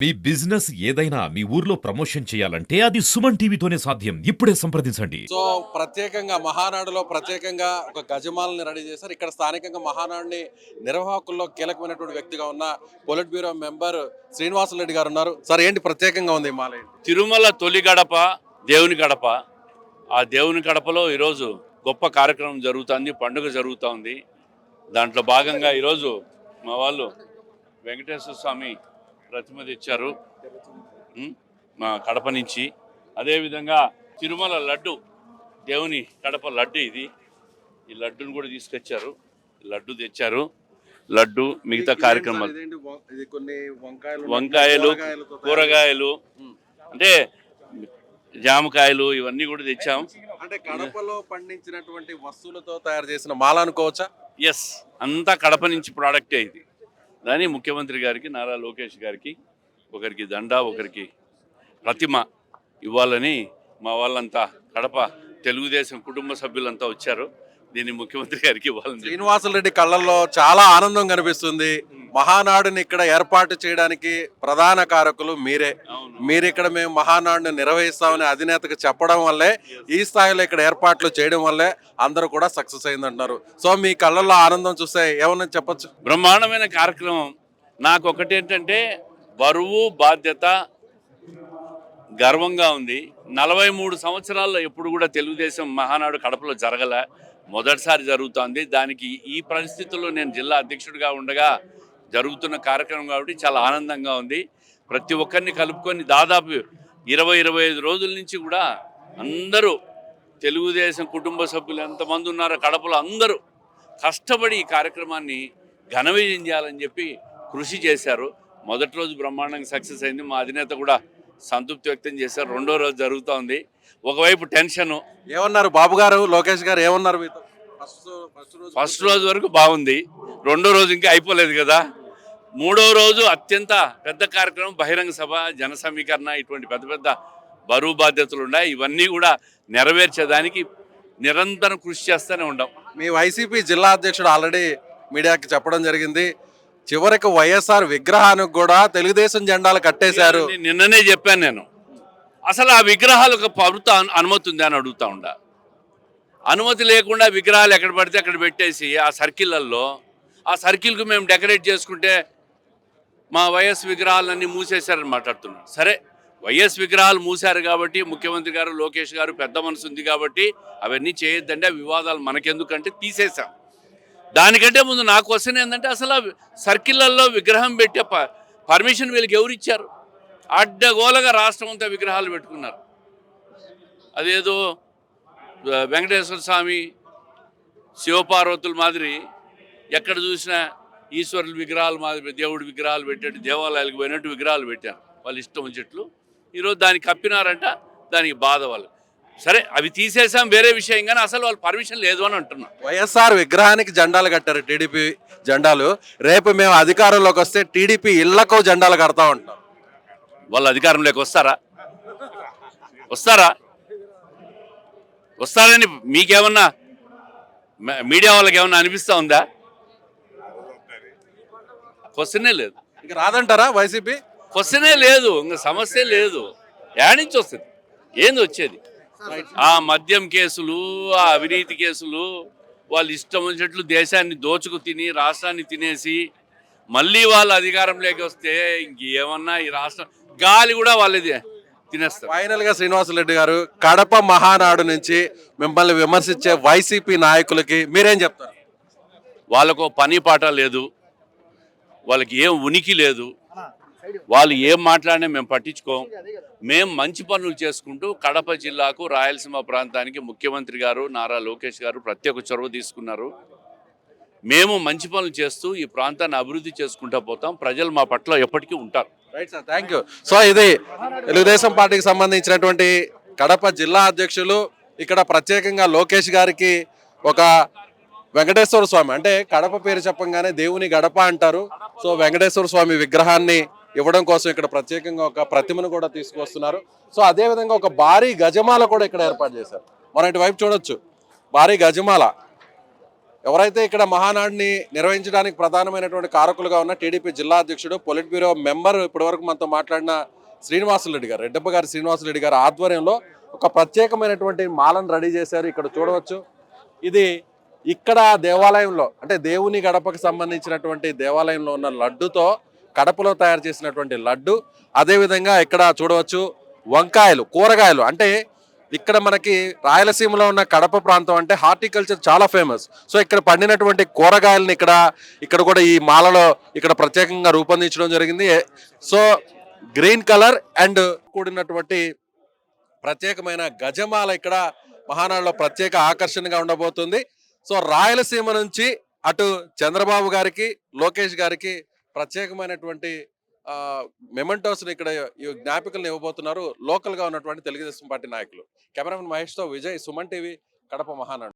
మీ business ఏదైనా మీ ఊర్లో promotion చేయాలంటే అది సుమన్ టీవీతోనే సాధ్యం. ఇప్పుడే సంప్రదించండి. సో ప్రత్యేకంగా మహానాడులో ప్రత్యేకంగా ఒక గజమాలని రెడీ చేశారు. ఇక్కడ స్థానికంగా మహానాడుని నిర్వాహకుల్లో కీలకమైనటువంటి వ్యక్తిగా ఉన్న పొలిట్ బ్యూరో మెంబర్ శ్రీనివాసరెడ్డి గారు ఉన్నారు. సార్ ఏంటి ప్రత్యేకంగా ఉంది ఈ మాల ఏంటి? తిరుమల తొలి గడప దేవుని గడప. ఆ దేవుని గడపలో ఈరోజు గొప్ప కార్యక్రమం జరుగుతుంది, పండుగ జరుగుతోంది. దాంట్లో భాగంగా ఈరోజు మా వాళ్ళు వెంకటేశ్వర స్వామి ప్రతిమ తెచ్చారు మా కడప నుంచి. అదేవిధంగా తిరుమల లడ్డు, దేవుని కడప లడ్డు ఇది. ఈ లడ్డును కూడా తీసుకొచ్చారు, లడ్డు తెచ్చారు. లడ్డు మిగతా కార్యక్రమాలు, ఇదేంటి ఇది కొన్ని వంకాయలు, కూరగాయలు, అంటే జామకాయలు ఇవన్నీ కూడా తెచ్చాం. అంటే కడపలో పండించినటువంటి వస్తువులతో తయారు చేసిన మాల అనుకోవచ్చా? ఎస్, అంతా కడప నుంచి ప్రోడక్టే ఇది. దాని ముఖ్యమంత్రి గారికి, నారా లోకేష్ గారికి, ఒకరికి దండ, ఒకరికి ప్రతిమ ఇవ్వాలని మా వాళ్ళంతా కడప తెలుగుదేశం కుటుంబ సభ్యులంతా వచ్చారు. దీన్ని ముఖ్యమంత్రి గారికి ఇవ్వాలని. శ్రీనివాసరెడ్డి కళ్ళల్లో చాలా ఆనందం కనిపిస్తుంది. మహానాడుని ఇక్కడ ఏర్పాటు చేయడానికి ప్రధాన కారకులు మీరే. మీరు ఇక్కడ మేము మహానాడుని నిర్వహిస్తామని అధినేతకు చెప్పడం వల్లే, ఈ స్థాయిలో ఇక్కడ ఏర్పాట్లు చేయడం వల్లే అందరూ కూడా సక్సెస్ అయిందంటున్నారు. సో మీ కళ్ళల్లో ఆనందం చూస్తే ఏమన్నా చెప్పొచ్చు? బ్రహ్మాండమైన కార్యక్రమం. నాకు ఒకటి ఏంటంటే బరువు, బాధ్యత, గర్వంగా ఉంది. 43 సంవత్సరాల్లో ఎప్పుడు కూడా తెలుగుదేశం మహానాడు కడపలో జరగలే, మొదటిసారి జరుగుతోంది. దానికి ఈ పరిస్థితుల్లో నేను జిల్లా అధ్యక్షుడిగా ఉండగా జరుగుతున్న కార్యక్రమం కాబట్టి చాలా ఆనందంగా ఉంది. ప్రతి ఒక్కరిని కలుపుకొని దాదాపు 20-25 రోజుల నుంచి కూడా అందరూ తెలుగుదేశం కుటుంబ సభ్యులు ఎంతమంది ఉన్నారో కడపలో అందరూ కష్టపడి ఈ కార్యక్రమాన్ని ఘన విజయం చేయాలని చెప్పి కృషి చేశారు. మొదటి రోజు బ్రహ్మాండంగా సక్సెస్ అయింది. మా అధినేత కూడా సంతృప్తి వ్యక్తం చేశారు. రెండో రోజు జరుగుతోంది. ఒకవైపు టెన్షను. ఏమన్నారు బాబు గారు, లోకేష్ గారు ఏమన్నారు మీతో? ఫస్ట్ రోజు వరకు బాగుంది. రెండో రోజు ఇంకా అయిపోలేదు కదా. మూడో రోజు అత్యంత పెద్ద కార్యక్రమం, బహిరంగ సభ, జన సమీకరణ, ఇటువంటి పెద్ద పెద్ద బరువు బాధ్యతలు ఉన్నాయి. ఇవన్నీ కూడా నెరవేర్చేదానికి నిరంతరం కృషి చేస్తూనే ఉంటాం. మీ వైసీపీ జిల్లా అధ్యక్షుడు ఆల్రెడీ మీడియాకి చెప్పడం జరిగింది, చివరికి వైఎస్ఆర్ విగ్రహానికి కూడా తెలుగుదేశం జెండాలు కట్టేశారు. నిన్ననే చెప్పాను నేను. అసలు ఆ విగ్రహాలకు ప్రభుత్వ అనుమతి ఉంది అని అడుగుతా ఉండా. అనుమతి లేకుండా విగ్రహాలు ఎక్కడ పడితే అక్కడ పెట్టేసి ఆ సర్కిళ్ళల్లో, ఆ సర్కిల్కు మేము డెకరేట్ చేసుకుంటే మా వైఎస్ విగ్రహాలన్నీ మూసేశారని మాట్లాడుతున్నాను. సరే, వైఎస్ విగ్రహాలు మూసారు కాబట్టి ముఖ్యమంత్రి గారు, లోకేష్ గారు పెద్ద మనసు ఉంది కాబట్టి అవన్నీ చేయొద్దంటే, ఆ వివాదాలు మనకెందుకంటే తీసేశాం. దానికంటే ముందు నా క్వశ్చన్ ఏంటంటే, అసలు ఆ సర్కిళ్ళల్లో విగ్రహం పెట్టే పర్మిషన్ వీళ్ళకి ఎవరు ఇచ్చారు? అడ్డగోలగా రాష్ట్రం అంతా విగ్రహాలు పెట్టుకున్నారు. అదేదో వెంకటేశ్వర స్వామి, శివపార్వతుల మాదిరి ఎక్కడ చూసినా ఈశ్వరుల విగ్రహాలు మాదిరి దేవుడి విగ్రహాలు పెట్టాడు, దేవాలయాలకు పోయినట్టు విగ్రహాలు పెట్టారు వాళ్ళు ఇష్టం వచ్చేట్లు. ఈరోజు దానికి కప్పినారంట, దానికి బాధ వాళ్ళు. సరే, అవి తీసేసాం, వేరే విషయం. కానీ అసలు వాళ్ళు పర్మిషన్ లేదు అని అంటున్నాం. వైఎస్ఆర్ విగ్రహానికి జెండాలు కట్టారు, టీడీపీ జెండాలు. రేపు మేము అధికారంలోకి వస్తే టీడీపీ ఇళ్లకు జెండాలు కడతా ఉంటాం. వాళ్ళు అధికారంలోకి వస్తారా? వస్తారని మీకేమన్నా, మీడియా వాళ్ళకి ఏమన్నా అనిపిస్తూ ఉందా? క్వశ్చనే లేదు. ఇంకా రాదంటారా వైసీపీ? క్వశ్చనే లేదు, ఇంకా సమస్య లేదు. ఏడి నుంచి వస్తుంది? ఏంది వచ్చేది? ఆ మద్యం కేసులు, ఆ అవినీతి కేసులు, వాళ్ళు ఇష్టం వచ్చినట్లు దేశాన్ని దోచుకు తిని రాష్ట్రాన్ని తినేసి మళ్ళీ వాళ్ళు అధికారంలోకి వస్తే ఇంకేమన్నా ఈ రాష్ట్రం గాలి కూడా వాళ్ళది తినేస్తారు. ఫైనల్ గా శ్రీనివాసరెడ్డి గారు, కడప మహానాడు నుంచి మిమ్మల్ని విమర్శించే వైసీపీ నాయకులకి మీరేం చెప్తారు? వాళ్ళకు పని పాట లేదు, వాళ్ళకి ఏం ఉనికి లేదు. వాళ్ళు ఏం మాట్లాడినా మేము పట్టించుకోం. మేము మంచి పనులు చేసుకుంటూ కడప జిల్లాకు, రాయలసీమ ప్రాంతానికి ముఖ్యమంత్రి గారు, నారా లోకేష్ గారు ప్రత్యేక చొరవ తీసుకున్నారు. మేము మంచి పనులు చేస్తూ ఈ ప్రాంతాన్ని అభివృద్ధి చేసుకుంటూ పోతాం. ప్రజలు మా పట్ల ఎప్పటికీ ఉంటారు. Right sir, thank you. So ఇది తెలుగుదేశం పార్టీకి సంబంధించినటువంటి కడప జిల్లా అధ్యక్షులు. ఇక్కడ ప్రత్యేకంగా లోకేష్ గారికి ఒక వెంకటేశ్వర స్వామి, అంటే కడప పేరు చెప్పంగానే దేవుని గడప అంటారు. సో వెంకటేశ్వర స్వామి విగ్రహాన్ని ఇవ్వడం కోసం ఇక్కడ ప్రత్యేకంగా ఒక ప్రతిమను కూడా తీసుకొస్తున్నారు. సో అదేవిధంగా ఒక భారీ గజమాల కూడా ఇక్కడ ఏర్పాటు చేశారు. మనం ఇటువైపు చూడొచ్చు, భారీ గజమాల. ఎవరైతే ఇక్కడ మహానాడిని నిర్వహించడానికి ప్రధానమైనటువంటి కారకులుగా ఉన్న టీడీపీ జిల్లా అధ్యక్షుడు పొలిట్ బ్యూరో మెంబర్ ఇప్పటివరకు మనతో మాట్లాడిన శ్రీనివాసులరెడ్డి గారు, రెడ్డప్ప గారి శ్రీనివాసులరెడ్డి గారి ఆధ్వర్యంలో ఒక ప్రత్యేకమైనటువంటి మాలను రెడీ చేశారు. ఇక్కడ చూడవచ్చు, ఇది ఇక్కడ దేవాలయంలో అంటే దేవుని గడపకు సంబంధించినటువంటి దేవాలయంలో ఉన్న లడ్డుతో కడపలో తయారు చేసినటువంటి లడ్డు. అదేవిధంగా ఇక్కడ చూడవచ్చు వంకాయలు, కూరగాయలు. అంటే ఇక్కడ మనకి రాయలసీమలో ఉన్న కడప ప్రాంతం అంటే హార్టికల్చర్ చాలా ఫేమస్. సో ఇక్కడ పండినటువంటి కూరగాయలని ఇక్కడ కూడా ఈ మాలలో ఇక్కడ ప్రత్యేకంగా రూపొందించడం జరిగింది. సో గ్రీన్ కలర్ అండ్ కూడినటువంటి ప్రత్యేకమైన గజమాల ఇక్కడ మహానాడులో ప్రత్యేక ఆకర్షణగా ఉండబోతుంది. సో రాయలసీమ నుంచి అటు చంద్రబాబు గారికి, లోకేష్ గారికి ప్రత్యేకమైనటువంటి మెమెంటోస్ని ఇక్కడ ఈ జ్ఞాపికలను ఇవ్వబోతున్నారు లోకల్గా ఉన్నటువంటి తెలుగుదేశం పార్టీ నాయకులు. కెమెరామెన్ మహేష్తో విజయ్, సుమన్ టీవీ, కడప మహానాడు.